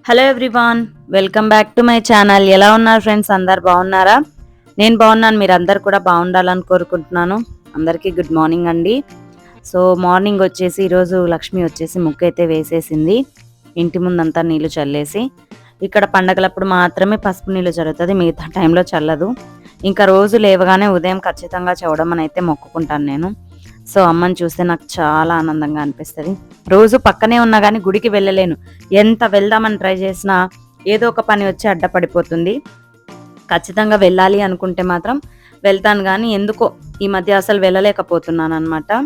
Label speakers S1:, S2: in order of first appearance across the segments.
S1: Hello everyone, welcome back to my channel. ఎలా ఉన్నారు friends? అందరు బాగున్నారా? నేను బాగున్నాను. మీరు అందరు కూడా బాగుండాలని కోరుకుంటున్నాను. అందరికీ గుడ్ మార్నింగ్ అండి. సో మార్నింగ్ వచ్చేసి ఈరోజు లక్ష్మి వచ్చేసి ముగ్గు అయితే వేసేసింది. ఇంటి ముందంతా నీళ్లు చల్లేసి, ఇక్కడ పండగలప్పుడు మాత్రమే పసుపు నీళ్లు చల్లుతుంది, మిగతా టైంలో చల్లదు. ఇంకా రోజు లేవగానే ఉదయం ఖచ్చితంగా చదవడం అయితే మొక్కుకుంటాను నేను. సో అమ్మని చూస్తే నాకు చాలా ఆనందంగా అనిపిస్తుంది. రోజు పక్కనే ఉన్నా కానీ గుడికి వెళ్ళలేను. ఎంత వెళ్దామని ట్రై చేసినా ఏదో ఒక పని వచ్చి అడ్డపడిపోతుంది. ఖచ్చితంగా వెళ్ళాలి అనుకుంటే మాత్రం వెళ్తాను, కానీ ఎందుకో ఈ మధ్య అసలు వెళ్ళలేకపోతున్నాను అనమాట.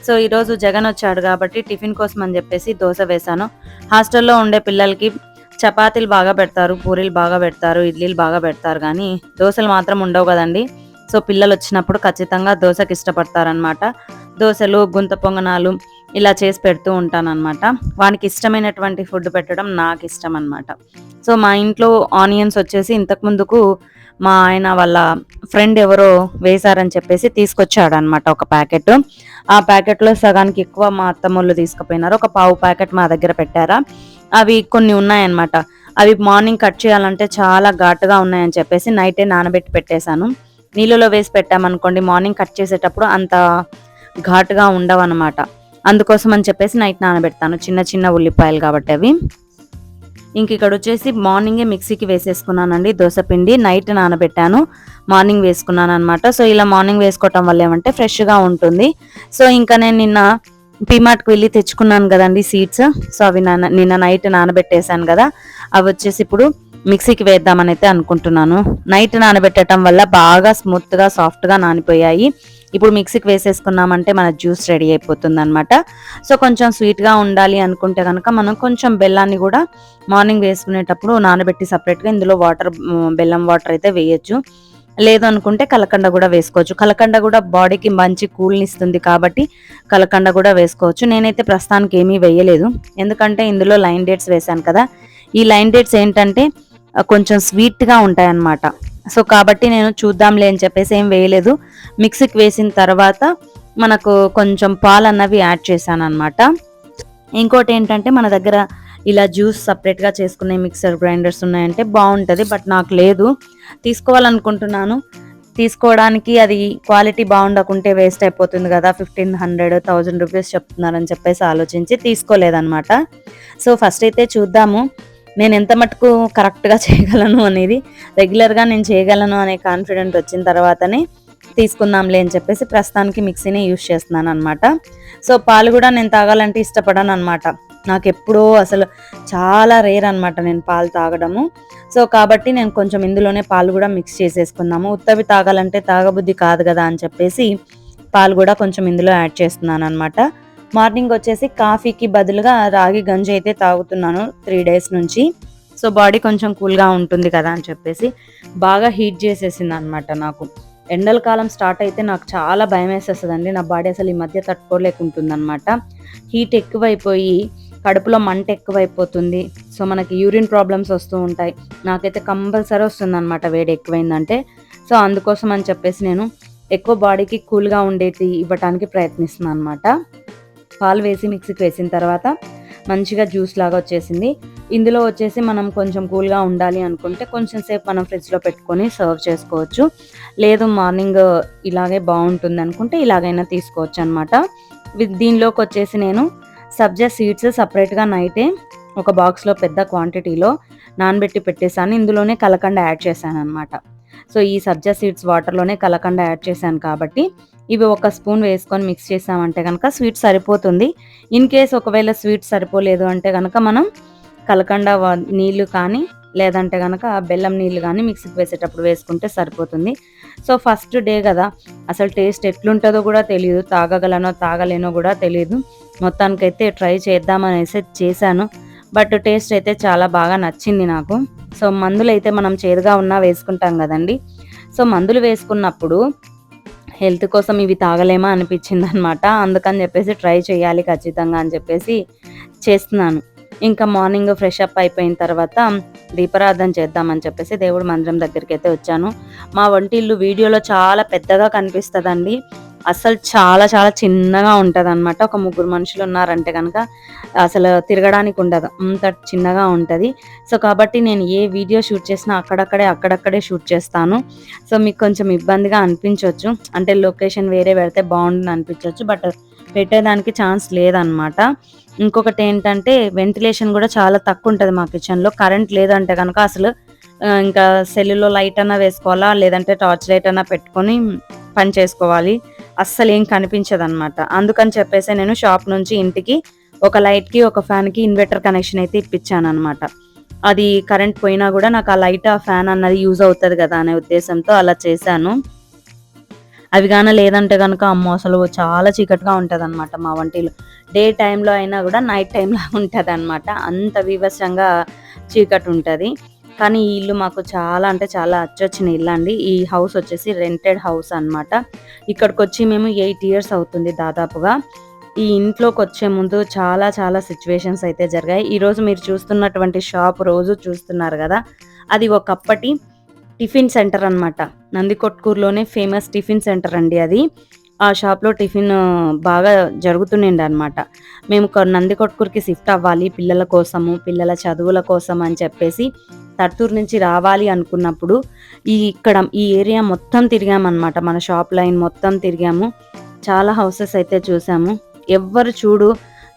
S1: సో ఈరోజు జగన్ వచ్చాడు కాబట్టి టిఫిన్ కోసం అని చెప్పేసి దోశ వేశాను. హాస్టల్లో ఉండే పిల్లలకి చపాతీలు బాగా పెడతారు, పూరీలు బాగా పెడతారు, ఇడ్లీలు బాగా పెడతారు, కానీ దోశలు మాత్రం ఉండవు కదండి. సో పిల్లలు వచ్చినప్పుడు ఖచ్చితంగా దోశకి ఇష్టపడతారనమాట. దోశలు, గుంత పొంగనాలు ఇలా చేసి పెడుతూ ఉంటానన్నమాట. వానికి ఇష్టమైనటువంటి ఫుడ్ పెట్టడం నాకు ఇష్టం అనమాట. సో మా ఇంట్లో ఆనియన్స్ వచ్చేసి ఇంతకుముందుకు మా ఆయన వాళ్ళ ఫ్రెండ్ ఎవరో వేశారని చెప్పేసి తీసుకొచ్చాడు అనమాట ఒక ప్యాకెట్. ఆ ప్యాకెట్లో సగానికి ఎక్కువ మా అత్తమ్మోళ్ళు తీసుకుపోయినారు. ఒక పావు ప్యాకెట్ మా దగ్గర పెట్టారా. అవి కొన్ని ఉన్నాయన్నమాట. అవి మార్నింగ్ కట్ చేయాలంటే చాలా ఘాటుగా ఉన్నాయని చెప్పేసి నైటే నానబెట్టి పెట్టేశాను. నీళ్ళలో వేసి పెట్టామనుకోండి, మార్నింగ్ కట్ చేసేటప్పుడు అంత ఘాటుగా ఉండవు అనమాట. అందుకోసం అని చెప్పేసి నైట్ నానబెడతాను. చిన్న చిన్న ఉల్లిపాయలు కాబట్టి అవి. ఇంక ఇక్కడ వచ్చేసి మార్నింగే మిక్సీకి వేసేసుకున్నానండి దోశపిండి. నైట్ నానబెట్టాను, మార్నింగ్ వేసుకున్నాను అనమాట. సో ఇలా మార్నింగ్ వేసుకోవటం వల్ల ఏమంటే ఫ్రెష్గా ఉంటుంది. సో ఇంకా నేను నిన్న పీమార్ట్కి వెళ్ళి తెచ్చుకున్నాను కదండి సీడ్స్. సో అవి నిన్న నైట్ నానబెట్టేశాను కదా, అవి వచ్చేసి ఇప్పుడు మిక్సీకి వేద్దామని అయితే అనుకుంటున్నాను. నైట్ నానబెట్టడం వల్ల బాగా స్మూత్గా సాఫ్ట్గా నానిపోయాయి. ఇప్పుడు మిక్సీకి వేసేసుకున్నామంటే మన జ్యూస్ రెడీ అయిపోతుంది అనమాట. సో కొంచెం స్వీట్గా ఉండాలి అనుకుంటే కనుక మనం కొంచెం బెల్లాన్ని కూడా మార్నింగ్ వేసుకునేటప్పుడు నానబెట్టి సపరేట్గా ఇందులో బెల్లం వాటర్ అయితే వేయచ్చు. లేదు అనుకుంటే కలకండ కూడా వేసుకోవచ్చు. కలకండ కూడా బాడీకి మంచి కూల్ని ఇస్తుంది కాబట్టి కలకండ కూడా వేసుకోవచ్చు. నేనైతే ప్రస్తుతానికి ఏమీ వేయలేదు, ఎందుకంటే ఇందులో లైన్ డేట్స్ వేశాను కదా. ఈ లైన్ డేట్స్ ఏంటంటే కొంచెం స్వీట్గా ఉంటాయన్నమాట. సో కాబట్టి నేను చూద్దాంలే అని చెప్పేసి ఏం వేయలేదు. మిక్సీకి వేసిన తర్వాత మనకు కొంచెం పాలు అన్నవి యాడ్ చేశాను అనమాట. ఇంకోటి ఏంటంటే మన దగ్గర ఇలా జ్యూస్ సపరేట్గా చేసుకునే మిక్సర్ గ్రైండర్స్ ఉన్నాయంటే బాగుంటుంది, బట్ నాకు లేదు. తీసుకోవాలనుకుంటున్నాను. తీసుకోవడానికి అది క్వాలిటీ బాగుండకుంటే వేస్ట్ అయిపోతుంది కదా. 1500 రూపీస్ చెప్తున్నారని చెప్పేసి ఆలోచించి తీసుకోలేదన్నమాట. సో ఫస్ట్ అయితే చూద్దాము నేను ఎంత మటుకు కరెక్ట్గా చేయగలను అనేది. రెగ్యులర్గా నేను చేయగలను అనే కాన్ఫిడెంట్ వచ్చిన తర్వాతనే తీసుకుందాంలే అని చెప్పేసి ప్రస్తుతానికి మిక్సీని యూజ్ చేస్తున్నాను అనమాట. సో పాలు కూడా నేను తాగాలంటే ఇష్టపడాను అనమాట. నాకు ఎప్పుడో అసలు చాలా రేర్ అనమాట నేను పాలు తాగడము. సో కాబట్టి నేను కొంచెం ఇందులోనే పాలు కూడా మిక్స్ చేసేసుకుందాము. ఉత్తవి తాగాలంటే తాగబుద్ధి కాదు కదా అని చెప్పేసి పాలు కూడా కొంచెం ఇందులో యాడ్ చేస్తున్నాను అనమాట. మార్నింగ్ వచ్చేసి కాఫీకి బదులుగా రాగి గంజి అయితే తాగుతున్నాను 3 days నుంచి. సో బాడీ కొంచెం కూల్గా ఉంటుంది కదా అని చెప్పేసి బాగా హీట్ చేసేసింది అనమాట. నాకు ఎండల కాలం స్టార్ట్ అయితే నాకు చాలా భయం వేసేస్తుందండి. నా బాడీ అసలు ఈ మధ్య తట్టుకోలేకుంటుంది అనమాట. హీట్ ఎక్కువైపోయి కడుపులో మంట ఎక్కువైపోతుంది. సో మనకి యూరిన్ ప్రాబ్లమ్స్ వస్తూ ఉంటాయి. నాకైతే కంపల్సరీ వస్తుంది అనమాట వేడి ఎక్కువైందంటే. సో అందుకోసం అని చెప్పేసి నేను ఎక్కువ బాడీకి కూల్గా ఉండేది ఇవ్వడానికి ప్రయత్నిస్తున్నాను అనమాట. పాలు వేసి మిక్సీకి వేసిన తర్వాత మంచిగా జ్యూస్ లాగా వచ్చేసింది. ఇందులో వచ్చేసి మనం కొంచెం కూల్గా ఉండాలి అనుకుంటే కొంచెం సేపు మనం ఫ్రిడ్జ్లో పెట్టుకొని సర్వ్ చేసుకోవచ్చు. లేదు మార్నింగ్ ఇలాగే బాగుంటుంది అనుకుంటే ఇలాగైనా తీసుకోవచ్చు అనమాట. దీనిలోకి వచ్చేసి నేను సబ్జా సీడ్స్ సపరేట్గా నైటే ఒక బాక్స్లో పెద్ద క్వాంటిటీలో నానబెట్టి పెట్టేశాను. ఇందులోనే కలకండ యాడ్ చేశాను అనమాట. సో ఈ సబ్జా సీడ్స్ వాటర్లోనే కలకండ యాడ్ చేశాను కాబట్టి ఇవి ఒక స్పూన్ వేసుకొని మిక్స్ చేసామంటే కనుక స్వీట్ సరిపోతుంది. ఇన్ కేస్ ఒకవేళ స్వీట్ సరిపోలేదు అంటే కనుక మనం కలకండ నీళ్ళు కానీ లేదంటే కనుక బెల్లం నీళ్ళు కానీ మిక్సీకి వేసేటప్పుడు వేసుకుంటే సరిపోతుంది. సో ఫస్ట్ డే కదా, అసలు టేస్ట్ ఎట్లుంటుందో కూడా తెలియదు, తాగగలనో తాగలేనో కూడా తెలియదు. మొత్తానికైతే ట్రై చేద్దామనేసి చేశాను, బట్ టేస్ట్ అయితే చాలా బాగా నచ్చింది నాకు. సో మందులు అయితే మనం చేదుగా ఉన్నా వేసుకుంటాం కదండి. సో మందులు వేసుకున్నప్పుడు హెల్త్ కోసం ఇవి తాగలేమా అనిపించింది అనమాట. అందుకని చెప్పేసి ట్రై చేయాలి ఖచ్చితంగా అని చెప్పేసి చేస్తున్నాను. ఇంకా మార్నింగ్ ఫ్రెష్ అప్ అయిపోయిన తర్వాత దీపారాధన చేద్దామని చెప్పేసి దేవుడి మందిరం దగ్గరికి అయితే వచ్చాను. మా వంటిల్లు వీడియోలో చాలా పెద్దగా కనిపిస్తుందండి. అస్సలు చాలా చాలా చిన్నగా ఉంటదనమాట. ఒక ముగ్గురు మనుషులు ఉన్నారంటే గనక అసలు తిరగడానికి ఉండదు. అంత చిన్నగా ఉంటది. సో, కాబట్టి నేను ఏ వీడియో షూట్ చేసినా అక్కడక్కడే షూట్ చేస్తాను. సో, మీకు కొంచెం ఇబ్బందిగా అనిపించొచ్చు. అంటే లొకేషన్ వేరే పెడితే బావుండును అనిపించొచ్చు. బట్ పెట్టేదానికి ఛాన్స్ లేదనమాట. ఇంకొకటేంటంటే వెంటిలేషన్ గూడా చాలా తక్కువుంటది మా కిచెన్‌లో. కరెంట్ లేదంటే గనక అసలు ఇంకా సెల్లులో లైట్ అన్నా వేసుకోవాలా, లేదంటే టార్చ్ లైట్ అన్నా పెట్టుకొని పని చేసుకోవాలి. అస్సలేం కనిపించదనమాట. అందుకని చెప్పేసే నేను షాప్ నుంచి ఇంటికి ఒక లైట్‌కి, ఒక ఫ్యాన్‌కి ఇన్వర్టర్ కనెక్షన్ అయితే ఇప్పించాననమాట. అది కరెంట్ పోయినా గూడా నాకు ఆ లైట్, ఆ ఫ్యాన్ అన్నది యూజ్ అవుతది గదా అనే ఉద్దేశంతో అలా చేశాను. అవి గాన లేదంటే గనక అమ్మో! అసలు చాలా చీకటిగా ఉంటదనమాట మా వంటిల్లు. డే టైమ్‌లో అయినా గూడా నైట్ టైమ్‌లా ఉంటదనమాట. అంత బీభత్సంగా చీకటుంటది. కానీ ఈ ఇల్లు మాకు చాలా అంటే చాలా అచ్చొచ్చిన ఇల్లండి. ఈ హౌస్ వచ్చేసి రెంటెడ్ హౌస్ అనమాట. ఇక్కడికొచ్చి మేము 8 ఇయర్స్ అవుతుంది దాదాపుగా. ఈ ఇంట్లోకొచ్చే ముందు చాలా చాలా సిట్యుయేషన్స్ అయితే జరిగాయి. ఈరోజు మీరు చూస్తున్నటువంటి షాప్ రోజు చూస్తున్నారు గదా! అది ఒకప్పటి టిఫిన్ సెంటర్ అనమాట. నందికొట్కూరులోనే ఫేమస్ టిఫిన్ సెంటర్ అండి అది. ఆ షాప్‌లో టిఫిన్ బాగా జరుగుతుండేనమాట. మేము నందికొట్కూరుకి షిఫ్ట్ అవ్వాలి పిల్లల కోసము, పిల్లల చదువుల కోసం అని చెప్పేసి తడ్తూరు నుంచి రావాలి అనుకున్నప్పుడు ఈ ఏరియా మొత్తం తిరిగామనమాట. మన షాప్ లైన్ మొత్తం తిరిగాము. చాలా హౌసెస్ అయితే చూసాము. ఎవ్వరు చూడు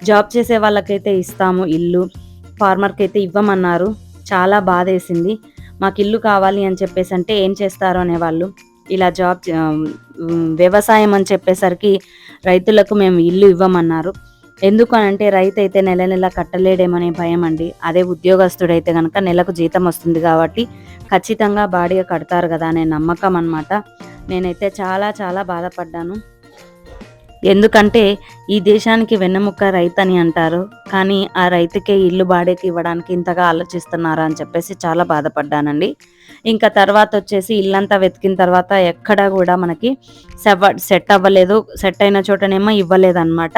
S1: జాబ్ చేసే వాళ్ళకైతే ఇస్తాము ఇల్లు. ఫార్మర్‌కైతే ఇవ్వమన్నారు. చాలా బాధేసింది. మాకిల్లు కావాలి అని చెప్పేసంటే ఏం చేస్తారు అనేవాళ్ళు. ఇలా వ్యవసాయం అని చెప్పేసరికి రైతులకు మేము ఇల్లు ఇవ్వమన్నారు. ఎందుకు అనంటే రైతైతే నెల నెల కట్టలేడేమనే భయమండి. అదే ఉద్యోగస్తుడైతే గనక నెలకు జీతం వస్తుంది కాబట్టి ఖచ్చితంగా బాడిగ కడతారు గదా అనే నమ్మకం అనమాట. నేనైతే చాలా చాలా బాధపడ్డాను. ఎందుకంటే ఈ దేశానికి వెన్నెముక్క రైతని అంటారు. కానీ ఆ రైతుకే ఇల్లు బాడిగకి ఇవ్వడానికి ఇంతగా ఆలోచిస్తున్నారా అని చెప్పేసి చాలా బాధపడ్డానండి. ఇంకా తర్వాతొచ్చేసి ఇల్లంతా వెతికిన తర్వాత ఎక్కడా గూడా మనకి సెట్ అవ్వలేదు. సెట్ అయిన చోటనేమో ఇవ్వలేదనమాట.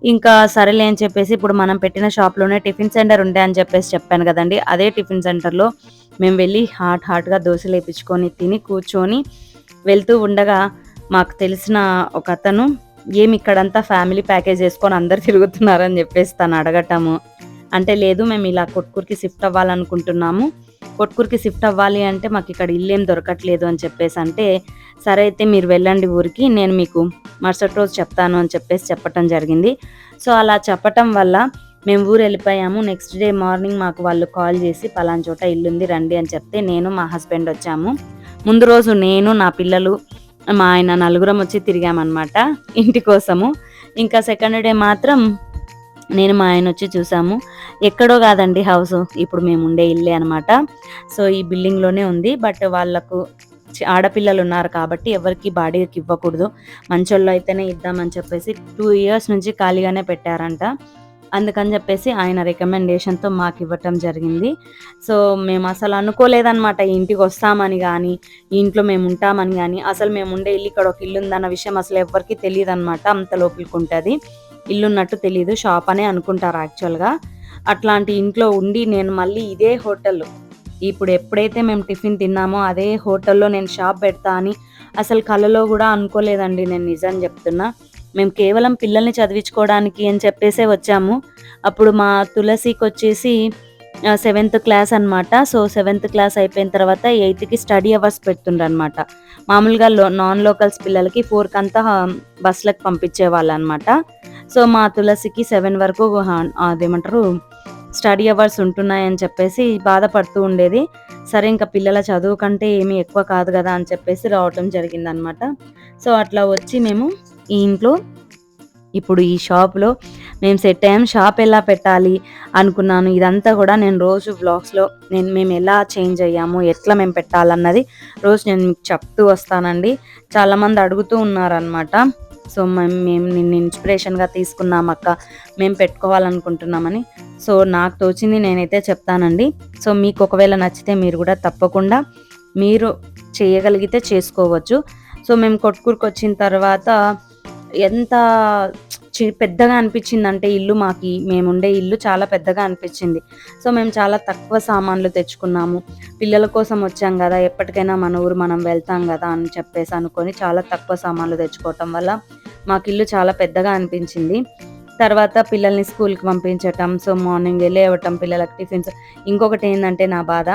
S1: ఇంకా సరేలే అని చెప్పేసి ఇప్పుడు మనం పెట్టిన షాప్‌లోనే టిఫిన్ సెంటర్ ఉండే అని చెప్పేసి చెప్పాను గదండీ! అదే టిఫిన్ సెంటర్‌లో మేము వెళ్ళి హాట్‌గా దోసలేపిచ్చుకొని తిని కూర్చొని వెళ్తూ ఉండగా మాకు తెలిసిన ఒకతను ఇక్కడంతా ఫ్యామిలీ ప్యాకేజ్ యేసుకొని అందరూ తిరుగుతున్నారని జెప్పేసి తను అడగటము. అంటే లేదు మేము ఇలా కొట్కూరుకి షిఫ్ట్ అవ్వాలనుకుంటున్నాము. కొట్కూరుకి షిఫ్ట్ అవ్వాలి అంటే మాకిక్కడ ఇల్లేం దొరకట్లేదు అని చెప్పేసంటే, సరే అయితే మీరు వెళ్ళండి ఊరికి. నేను మీకు మరుసటి రోజు చెప్తాను అని చెప్పేసి చెప్పటం జరిగింది. సో, అలా చెప్పటం వల్ల మేము ఊరెళ్ళిపోయాము. నెక్స్ట్ డే మార్నింగ్ మాకు వాళ్ళు కాల్ జేసి పలానా చోట ఇల్లుంది రండి అని చెప్తే నేను, మా హస్బెండ్ వచ్చాము. ముందు రోజు నేను, నా పిల్లలు, మా ఆయన నలుగురం వచ్చి తిరిగామనమాట ఇంటి కోసము. ఇంకా సెకండ్ డే మాత్రం నేను, మా ఆయనొచ్చి చూసాము. ఎక్కడో గాదండి హౌసు. ఇప్పుడు మేముండే ఇల్లే అనమాట. సో, ఈ బిల్డింగ్‌లోనే ఉంది. బట్ వాళ్ళకు ఆడపిల్లలున్నారు కాబట్టి ఎవరికీ బాడిగకి ఇవ్వకూడదు. మంచోళ్ళు అయితేనే ఇద్దామని చెప్పేసి 2 ఇయర్స్ నుంచి ఖాళీగానే పెట్టారంట. అందుకని జెప్పేసి ఆయన రికమెండేషన్‌తో మాకివ్వటం జరిగింది. సో, మేమసలు అనుకోలేదనమాట ఈ ఇంటికొస్తామని గానీ, ఈ ఇంట్లో మేముంటామని గానీ, అసలు మేముండే ఇల్లు ఇక్కడ ఒక ఇల్లుందన్న విషయం అసలు ఎవ్వరికీ తెలీదనమాట. అంత లోపలికుంటది. ఇల్లున్నట్టు తెలీదు. షాప్ అనే అనుకుంటారు యాక్చువల్‌గా. అట్లాంటి ఇంట్లో ఉండి నేను మళ్ళీ ఇదే హోటల్ ఇప్పుడు ఎప్పుడైతే మేము టిఫిన్ తిన్నామో అదే హోటల్‌లో నేను షాప్ పెడతా అని అసలు కలలో గూడా అనుకోలేదండి నేను నిజం జెప్తున్నా. మేము కేవలం పిల్లల్ని చదివించుకోవడానికి అని చెప్పేసే వచ్చాము. అప్పుడు మా తులసికొచ్చేసి సెవెంత్ క్లాస్ అనమాట. సో, సెవెంత్ క్లాస్ అయిపోయిన తర్వాత 8కి స్టడీ అవర్స్ పెడుతుండ్రనమాట. మామూలుగా నాన్ లోకల్స్ పిల్లలకి 4కంతా బస్‌లకి పంపించేవాళ్ళనమాట. సో, మా తులసికి 7 వరకు అదేమంటారు స్టడీ అవర్స్ ఉంటున్నాయని చెప్పేసి బాధపడుతూ ఉండేది. సరే ఇంక పిల్లల చదువు కంటే ఏమి ఎక్కువ కాదు గదా అని చెప్పేసి రావటం జరిగిందనమాట. సో, అట్లా వచ్చి మేము ఈ ఇంట్లో ఇప్పుడు ఈ షాప్‌లో మేము సెట్ అయ్యాం. షాప్ ఎలా పెట్టాలి అనుకున్నాను. ఇదంతా గూడా నేను రోజు వ్లాగ్స్‌లో మేమెలా చేంజ్ అయ్యాము, ఎట్లా మేము పెట్టాలన్నది రోజు నేను మీకు చెప్తూ వస్తానండి. చాలామంది అడుగుతూ ఉన్నారనమాట. సో, మేము నిన్ను ఇన్‌స్పిరేషన్‌గా తీసుకున్నామక్క. మేము పెట్టుకోవాలనుకుంటున్నామని. సో, నాకు తోచింది నేనైతే చెప్తానండి. సో, మీకు ఒకవేళ నచ్చితే మీరు గూడా తప్పకుండా మీరు చేయగలిగితే చేసుకోవచ్చు. సో, మేము కొట్కూరుకొచ్చిన తర్వాత ఎంత పెద్దగా అనిపించిందంటే ఇల్లు మేముండే ఇల్లు చాలా పెద్దగా అనిపించింది. సో, మేము చాలా తక్కువ సామాన్లు తెచ్చుకున్నాము. పిల్లల కోసం వచ్చాం గదా! ఎప్పటికైనా మన ఊరు మనం వెళ్తాం గదా! అని చెప్పేసి అనుకోని చాలా తక్కువ సామాన్లు తెచ్చుకోవటం వల్ల మాకిల్లు చాలా పెద్దగా అనిపించింది. తర్వాత పిల్లల్ని స్కూల్‌కి పంపించటం. సో, మార్నింగే లేవటం, పిల్లలకి టిఫిన్స్. ఇంకొకటేందంటే నా బాధ,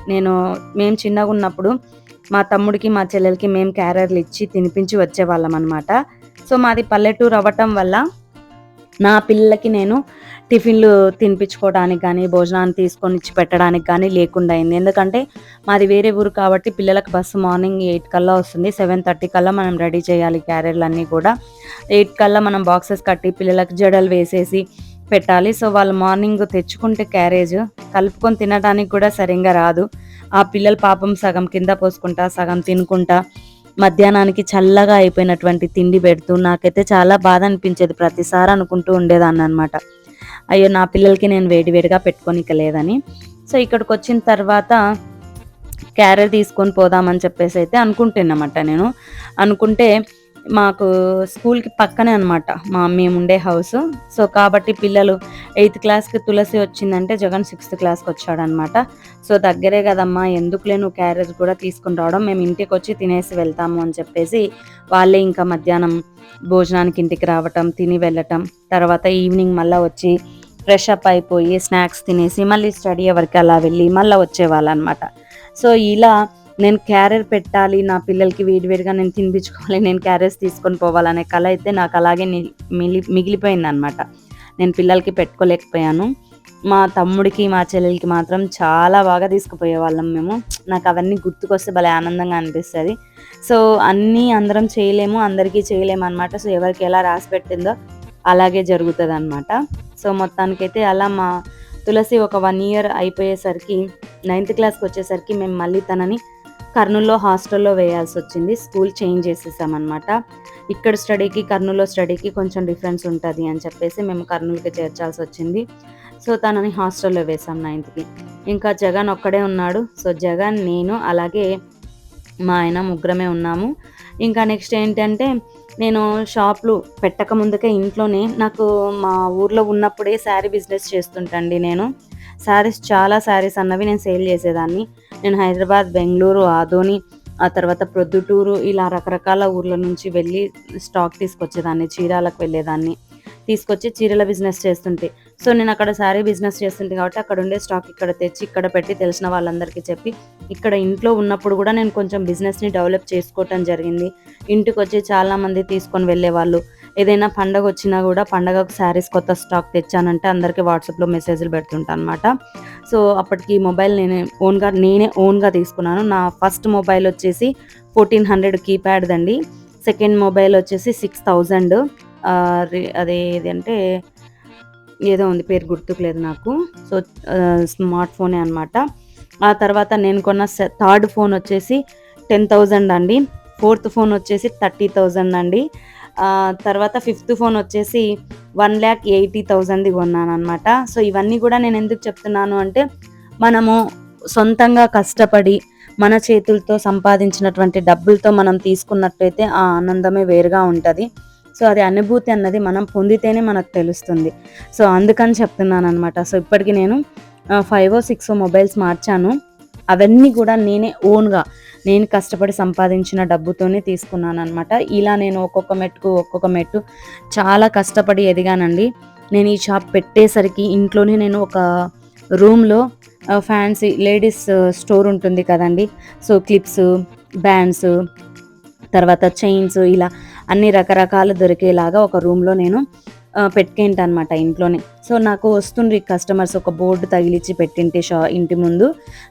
S1: మేము చిన్నగున్నప్పుడు మా తమ్ముడికి, మా చెల్లెలకి మేము క్యారియర్లు ఇచ్చి తినిపించి వచ్చేవాళ్ళమనమాట. సో, మాది పల్లెటూరు అవ్వటం వల్ల నా పిల్లలకి నేను టిఫిన్‌లు తినిపించుకోవడానికి గానీ, భోజనాన్ని తీసుకొనిచ్చి పెట్టడానికి గానీ లేకుండా అయింది. ఎందుకంటే మాది వేరే ఊరు కాబట్టి పిల్లలకు బస్సు మార్నింగ్ 8 కల్లా వస్తుంది. 7:30 కల్లా మనం రెడీ చేయాలి క్యారియర్‌లన్నీ కూడా. 8 కల్లా మనం బాక్సెస్ కట్టి పిల్లలకి జడలు వేసేసి పెట్టాలి. సో, వాళ్ళు మార్నింగ్ తెచ్చుకుంటే క్యారేజ్ కలుపుకొని తినడానికి కూడా సరింగా రాదు. ఆ పిల్లలు పాపం సగం కింద పోసుకుంటా, సగం తినుకుంటా మధ్యాహ్నానికి చల్లగా అయిపోయినటువంటి తిండి పెడుతూ నాకైతే చాలా బాధ అనిపించేది. ప్రతిసారి అనుకుంటూ ఉండేదాన్ననమాట. అయ్యో! నా పిల్లలకి నేను వేడి వేడిగా పెట్టుకోనిక లేదని. సో, ఇక్కడికొచ్చిన తర్వాత క్యారియర్ తీసుకొని పోదామని చెప్పేసైతే అనుకుంటున్నామట నేను. అనుకుంటే మాకు స్కూల్‌కి పక్కనే అనమాట మేముండే హౌసు. సో, కాబట్టి పిల్లలు 8థ్ క్లాస్‌కి తులసి వచ్చిందంటే జగన్ 6థ్ క్లాస్‌కొచ్చాడనమాట. సో, దగ్గరే గదమ్మా! ఎందుకులే నువ్వు క్యారేజ్ కూడా తీసుకొని రావడం, మేము ఇంటికొచ్చి తినేసి వెళ్తాము అని చెప్పేసి వాళ్ళే ఇంకా మధ్యాహ్నం భోజనానికి ఇంటికి రావటం, తిని వెళ్ళటం, తర్వాత ఈవినింగ్ మళ్ళా వచ్చి ఫ్రెష్ అప్ అయిపోయి స్నాక్స్ తినేసి మళ్ళీ స్టడీ అవర్‌కి అలా వెళ్ళి మళ్ళా వచ్చేవాళ్ళనమాట. సో, ఇలా నేను క్యారియర్ పెట్టాలి, నా పిల్లలకి వేడివేడిగా నేను తినిపించుకోవాలి, నేను క్యారియర్స్ తీసుకొని పోవాలనే కల అయితే నాకు అలాగే మిగిలిపోయిందనమాట. నేను పిల్లలకి పెట్టుకోలేకపోయాను. మా తమ్ముడికి, మా చెల్లెలికి మాత్రం చాలా బాగా తీసుకుపోయేవాళ్ళం మేము. నాకు అవన్నీ గుర్తుకొస్తే భలే ఆనందంగా అనిపిస్తది. సో, అన్నీ అందరం చేయలేము, అందరికీ చేయలేమనమాట. సో, ఎవరికి ఎలా రాసి పెట్టిందో అలాగే జరుగుతదనమాట. సో, మొత్తానికైతే అలా మా తులసి ఒక 1 ఇయర్ అయిపోయేసరికి 9థ్ క్లాస్‌కొచ్చేసరికి మేము మళ్ళీ తనని కర్నూలులో హాస్టల్‌లో వేయాల్సొచ్చింది. School change చేసేసామనమాట. ఇక్కడ స్టడీకి, కర్నూలులో స్టడీకి కొంచెం డిఫరెన్స్ ఉంటది అని చెప్పేసి మేము కర్నూలుకి చేర్చాల్సొచ్చింది. సో, తనని హాస్టల్‌లో వేసాం 9థ్‌కి. ఇంకా జగన్ ఒక్కడే ఉన్నాడు. సో, జగన్, నేను అలాగే మా ఆయన ముగ్గురమే ఉన్నాము. ఇంకా నెక్స్ట్ ఏంటంటే నేను షాపులు పెట్టక ముందుకే ఇంట్లోనే నాకు మా ఊర్లో ఉన్నప్పుడే శారీ బిజినెస్ చేస్తుంటండి నేను. చాలా శారీస్ అన్నవి నేను సేల్ చేసేదాన్ని. నేను హైదరాబాద్, బెంగుళూరు, ఆదోని, ఆ తర్వాత ప్రొద్దుటూరు ఇలా రకరకాల ఊర్ల నుంచి వెళ్ళి స్టాక్ తీసుకొచ్చేదాన్ని. చీరాలకు వెళ్ళేదాన్ని. తీసుకొచ్చి చీరల బిజినెస్ చేస్తుంటే. సో, నేను అక్కడ శారీ బిజినెస్ చేస్తుంటే కాబట్టి అక్కడ ఉండే స్టాక్ ఇక్కడ తెచ్చి, ఇక్కడ పెట్టి తెలిసిన వాళ్ళందరికీ చెప్పి, ఇక్కడ ఇంట్లో ఉన్నప్పుడు కూడా నేను కొంచెం బిజినెస్‌ని డెవలప్ చేసుకోవటం జరిగింది. ఇంటికొచ్చి చాలామంది తీసుకొని వెళ్ళేవాళ్ళు. ఏదైనా పండగొచ్చినా కూడా పండగకు శారీస్ కొత్త స్టాక్ తెచ్చానంటే అందరికీ వాట్సాప్‌లో మెసేజ్‌లు పెడుతుంటా అనమాట. సో, అప్పటికి మొబైల్ నేనే ఓన్‌గా తీసుకున్నాను. నా ఫస్ట్ మొబైల్ వచ్చేసి 1400 కీప్యాడ్‌దండి. సెకండ్ మొబైల్ వచ్చేసి 6000 అదేదంటే ఏదో ఉంది, పేరు గుర్తుకు లేదు నాకు. సో, స్మార్ట్ ఫోనే అనమాట. ఆ తర్వాత నేను కొన్న థర్డ్ ఫోన్ వచ్చేసి 10,000 అండి. ఫోర్త్ ఫోన్ వచ్చేసి 30,000 అండి. తర్వాత ఫిఫ్త్ ఫోన్ వచ్చేసి 1,80,000ది కొన్నాననమాట. సో, ఇవన్నీ కూడా నేను ఎందుకు చెప్తున్నాను అంటే, మనము సొంతంగా కష్టపడి మన చేతులతో సంపాదించినటువంటి డబ్బులతో మనం తీసుకున్నట్టయితే ఆ ఆనందమే వేరుగా ఉంటది. సో, అది అనుభూతి అన్నది మనం పొందితేనే మనకు తెలుస్తుంది. సో, అందుకని చెప్తున్నాననమాట. సో, ఇప్పటికి నేను 5 6 మొబైల్స్ మార్చాను. అవన్నీ కూడా నేను కష్టపడి సంపాదించిన డబ్బుతోనే తీసుకున్నాననమాట. ఇలా నేను ఒక్కొక్క మెట్టు చాలా కష్టపడి ఎదిగానండి. నేను ఈ షాప్ పెట్టేసరికి ఇంట్లోనే నేను ఒక రూమ్‌లో ఫ్యాన్సీ లేడీస్ స్టోర్ ఉంటుంది కదండీ! సో, క్లిప్స్, బ్యాండ్స్, తర్వాత చైన్స్ ఇలా అన్ని రకరకాలు దొరికేలాగా ఒక రూమ్‌లో నేను పెట్టుకేంటనమాట ఇంట్లోనే. సో, నాకు వస్తుండ్రి కస్టమర్స్, ఒక బోర్డు తగిలిచ్చి పెట్టింటి ఇంటి ముందు.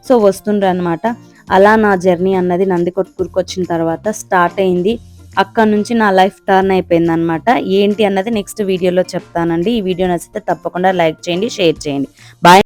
S1: సో, వస్తుండ్రనమాట. అలా నా జర్నీ అన్నది నందికొట్కూరుకొచ్చిన తర్వాత స్టార్ట్ అయింది. అక్కడి నుంచి నా లైఫ్ టర్న్ అయిపోయిందనమాట. ఏంటి అన్నది నెక్స్ట్ వీడియోలో చెప్తానండి. ఈ వీడియో నచ్చితే తప్పకుండా లైక్ చేయండి, షేర్ చేయండి. బాయ్.